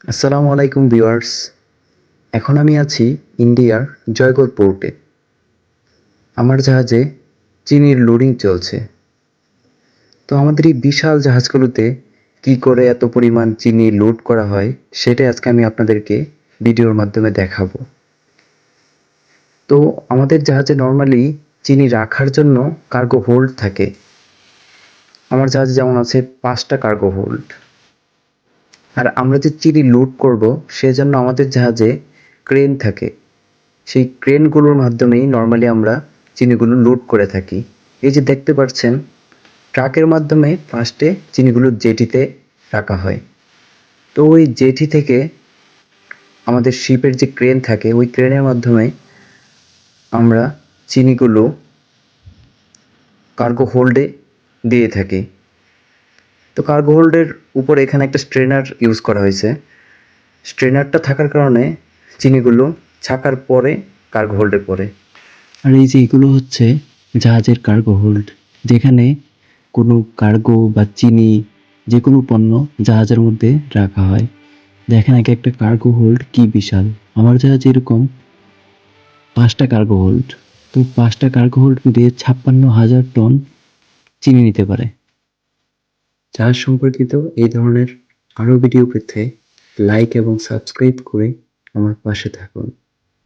আসসালামু আলাইকুম ভিউয়ার্স। এখন আমি আছি ইন্ডিয়ার জয়গড় পোর্টে। আমার জাহাজে চিনির লোডিং চলছে। তো আমাদের এই বিশাল জাহাজগুলোতে কি করে এত পরিমাণ চিনি লোড করা হয় সেটাই আজকে আমি আপনাদেরকে ভিডিওর মাধ্যমে দেখাবো। তো আমাদের জাহাজে নর্মালি চিনি রাখার জন্য কার্গো হোল্ড থাকে। আমার জাহাজে যেমন আছে 5টা কার্গো হোল্ড। আর আমরা যে চিনি লোড করব সেজন্য আমাদের জাহাজে ক্রেন থাকে। সেই ক্রেনগুলোর মাধ্যমেই নর্মালি আমরা চিনিগুলো লোড করে থাকি। এই যে দেখতে পাচ্ছেন ট্রাকের মাধ্যমে ফার্স্টে চিনিগুলো জেটিতে রাখা হয়। তো ওই জেটি থেকে আমাদের শিপের যে ক্রেন থাকে ওই ক্রেনের মাধ্যমে আমরা চিনিগুলো কার্গো হোল্ডে দিয়ে থাকি। তো কার্গো হোল্ডের উপরে এখানে একটা স্ট্রেনার ইউজ করা হয়েছে। স্ট্রেনারটা থাকার কারণে চিনিগুলো ছাকার পরে কার্গো হোল্ডে পড়ে। আর এই যে এগুলো হচ্ছে জাহাজের কার্গো হোল্ড, যেখানে কোনো কার্গো বা চিনি যে কোনো পণ্য জাহাজের মধ্যে রাখা হয়। দেখেন এক একটা কার্গো হোল্ড কি বিশাল। আমার জাহাজে এরকম 5টা কার্গো হোল্ড। তো 5টা কার্গো হোল্ড দিয়ে 56,000 টন চিনি নিতে পারে। জাহাজ সম্পর্কিত এই ধরনের আরও ভিডিও পেতে লাইক এবং সাবস্ক্রাইব করে আমার পাশে থাকুন।